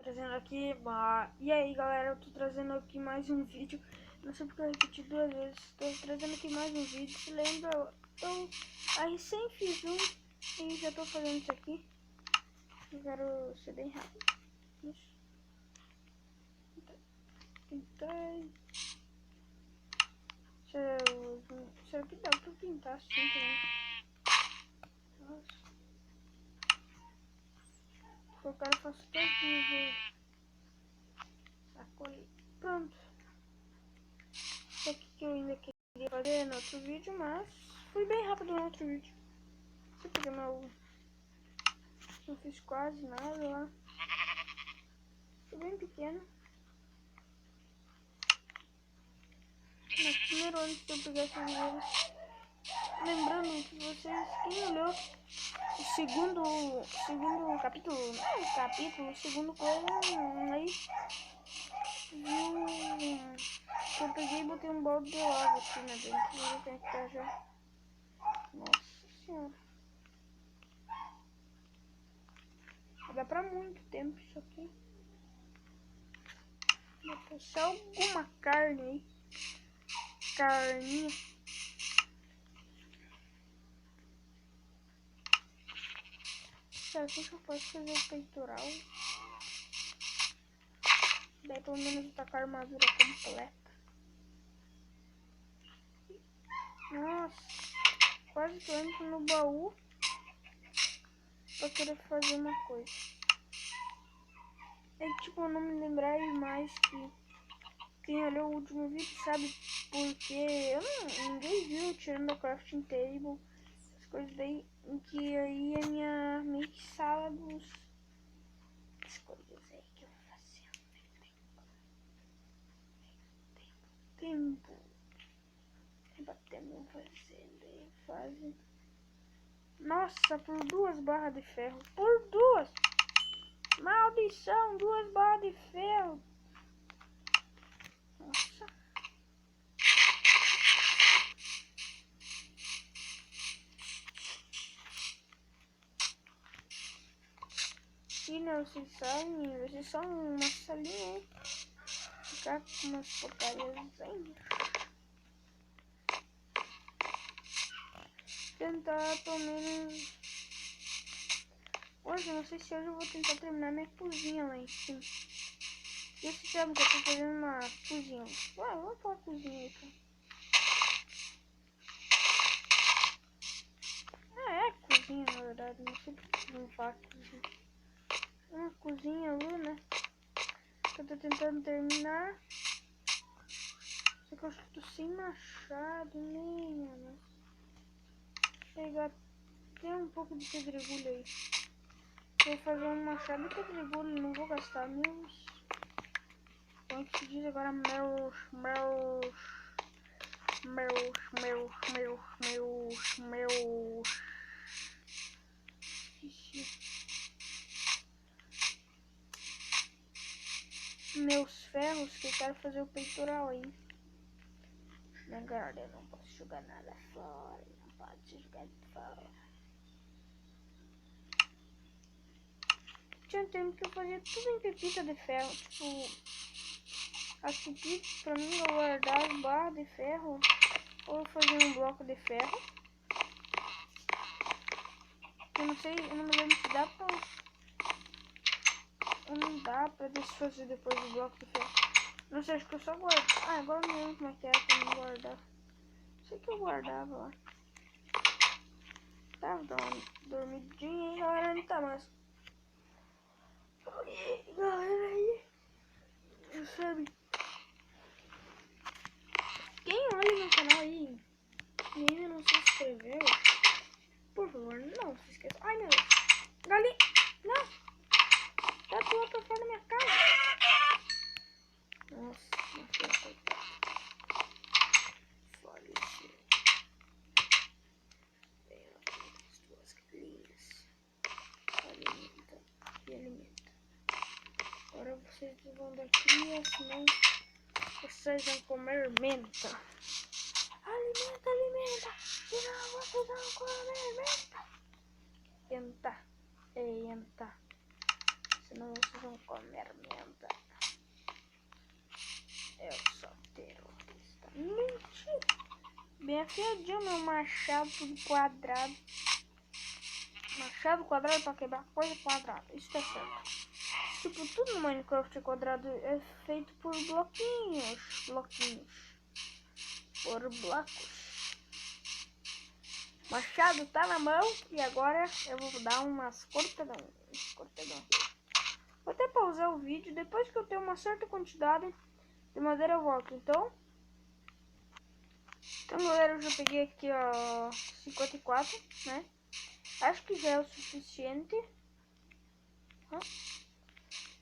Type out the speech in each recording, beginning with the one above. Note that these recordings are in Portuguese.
Trazendo aqui, e aí galera, eu tô trazendo aqui mais um vídeo. Não sei porque eu repeti duas vezes. Tô trazendo aqui mais um vídeo. Se lembra, eu recém fiz um e já tô fazendo isso aqui. Eu quero ser bem rápido. Isso. Pintei. Será que dá pra pintar assim também? Nossa. Eu quero fazer todinho. Sacolhi. Pronto. Isso aqui que eu ainda queria fazer no outro vídeo, mas fui bem rápido no outro vídeo. Não sei porque não fiz quase nada lá. Foi bem pequeno. Mas primeiro, antes de eu pegar essas maneiras, lembrando que vocês, quem olhou o segundo capítulo, o segundo coisa aí, viu que eu peguei e botei um balde de lava aqui na dentro. Eu tenho que estar já. Nossa senhora. Vai dar pra muito tempo isso aqui. Vou puxar alguma carne aí. Carninha. Será que eu posso fazer o peitoral? Daí pelo menos tá com a armadura completa. Nossa, quase que eu entro no baú pra querer fazer uma coisa. É tipo, eu não me lembrar mais que quem olhou o último vídeo sabe porque ninguém viu tirando a crafting table, as coisas daí, em que aí a minha meio que sala das coisas aí que eu vou fazer. Tempo fazendo. Nossa, por 2 barras de ferro. Por 2! Maldição, 2 barras de ferro. Nossa. E não, vocês são uma salinha aí. Ficar com umas porcarias ainda. Tentar pelo menos. Hoje, eu não sei se hoje eu vou tentar terminar minha cozinha lá em cima. E você sabe que eu tô fazendo uma cozinha. Ué, vamos pôr a cozinha aí, cara. É cozinha na verdade, não sei porque não faz cozinha. Uma cozinha ali, né? Que eu tô tentando terminar. Só que eu acho que tô sem machado, né? Pegar até um pouco de pedregulho aí. Vou fazer um machado de pedregulho, não vou gastar meus. Como que se diz agora? Meus. Meus ferros que eu quero fazer o peitoral aí. Agora eu não posso jogar nada fora. Não pode jogar fora. Tinha um tempo que eu fazia tudo em pepita de ferro. Tipo, as pepitas pra mim eu guardava as barras de ferro. Ou eu fazia um bloco de ferro. Eu não sei, eu não me lembro se dá pra. Ou não dá pra desfazer depois do bloco de ferro. Não sei, acho que eu só guardo. Ah, agora eu não lembro como é que era pra não guardar. Sei que eu guardava lá. Tava dando uma dormidinha aí, galera, não tá mais. Galera aí, sabe? Quem olha no canal aí e ainda não se inscreveu, por favor, não se esqueça. Ai meu Deus, galinha, não, tá pulando pra fora da minha casa. Nossa, minha filha, coitada. Faleceu. Bem, as duas galinhas. Alimenta e alimenta. Agora vocês vão dar cria, senão vocês vão comer menta. Alimenta, senão vocês vão comer menta. Entra. senão vocês vão comer merda. Eu sou terrorista. Mentira. Bem afiadinho meu machado tudo quadrado. Machado quadrado pra quebrar coisa quadrada. Isso tá certo. Tipo, tudo no Minecraft quadrado é feito por bloquinhos. Por blocos. Machado tá na mão e agora eu vou dar umas cortadão. Vou até pausar o vídeo. Depois que eu tenho uma certa quantidade de madeira eu volto. Então galera, eu já peguei aqui, ó, 54, né? Acho que já é o suficiente.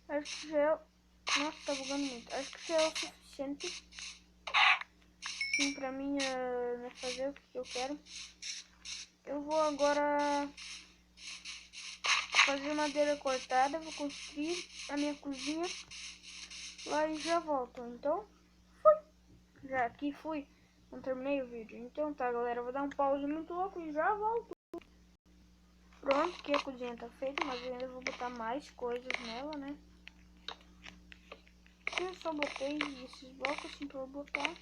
Acho que já é... Nossa, tá bugando muito. Acho que já é o suficiente. Sim, pra mim fazer o que eu quero. Eu vou agora fazer madeira cortada. Vou construir a minha cozinha lá e já volto. Então, fui. Já aqui fui. Não terminei o vídeo. Então tá, galera. Eu vou dar um pause muito louco e já volto. Pronto, que a cozinha tá feita, mas eu ainda vou botar mais coisas nela, né? Eu só botei esses blocos assim pra eu botar.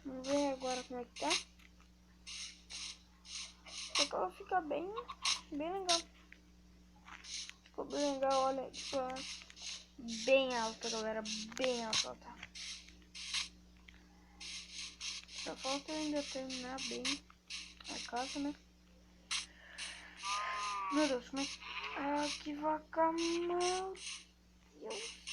Vamos ver agora como é que tá. Só que ela fica bem legal. Ficou bem legal, olha. Ficou bem alta, galera. Bem alta ela tá. Só falta ainda terminar bem a casa, né? Meu Deus, como é que... Ah, que vaca, meu Deus.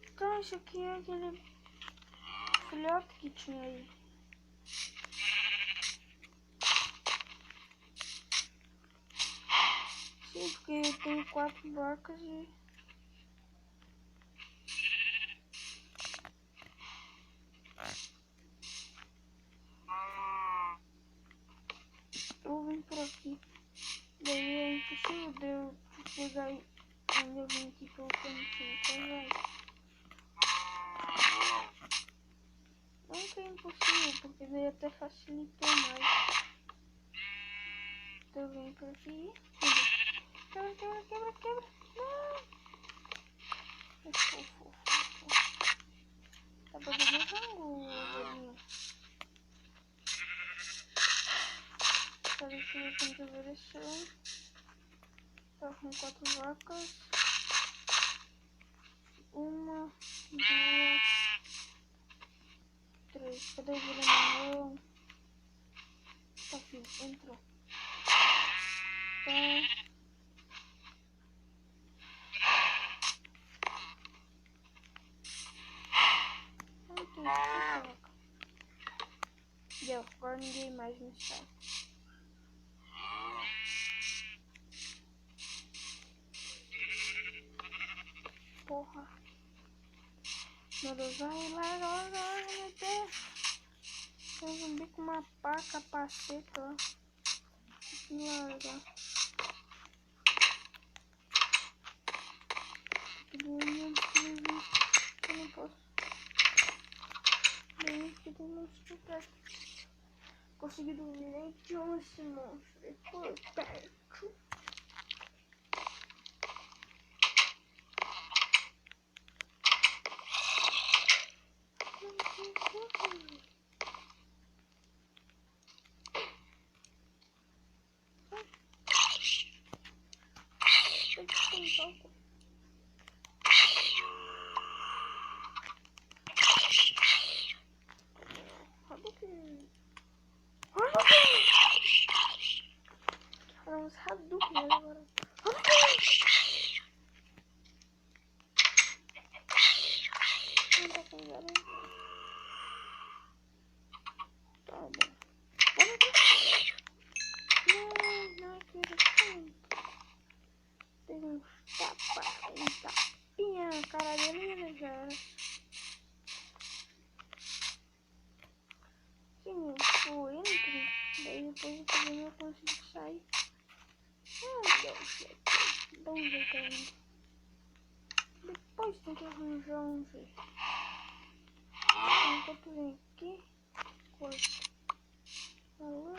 Então esse aqui é aquele filhote que tinha aí. Sim, porque eu tenho 4 vacas e... Eu vim por aqui. Daí é impossível de eu pegar e eu vim aqui pelo cantinho. Então vai. Não que é impossível, porque daí até facilitou mais. Então eu venho por aqui. Quebra. Não! Tá batendo no rango, velhinho. Fazer seleção de ovelhação. Tá com 4 vacas. 1, 2, 3. Cadê o vilão? Tá aqui, entrou. Tá. Deu, agora ninguém mais me sai. Porra. Meu Deus, vai, larga, meu Deus. Tem um zumbi com uma pá, capacete, ó. Larga. Eu não posso. Bem, que tem monstro perto. Consegui dominar esse monstro. Ele foi perto. Vamos Hadouken agora. Não tá com galera. Tá bom. Um tapinha na cara dele, né, já. Sim, eu entro, daí depois eu também não consigo sair. Ah, Deus, dá um jeito ainda. Depois tem que arranjar um jeito. Enquanto vem aqui, corta. Alô?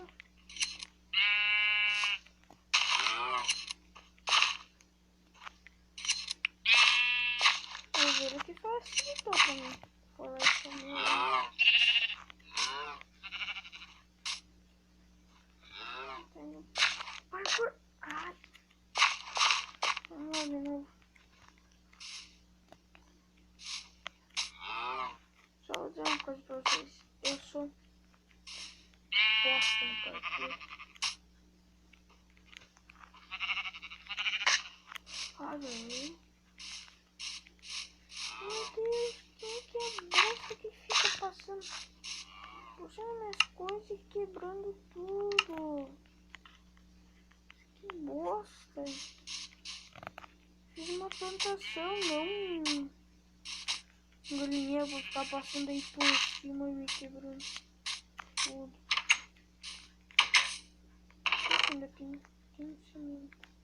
Vou ver o que facilitou pra mim. Fora essa minha. Tenho parkour. Ai. Vamos lá de novo. Só vou dizer uma coisa pra vocês. Eu sou bosta no parkour. Olha aí. Meu Deus, quem que é bosta que fica passando, puxando minhas coisas e quebrando tudo? Que bosta. Fiz uma plantação, não um galinheiro, vou ficar passando aí por cima e me quebrando tudo. Ainda tem cimento.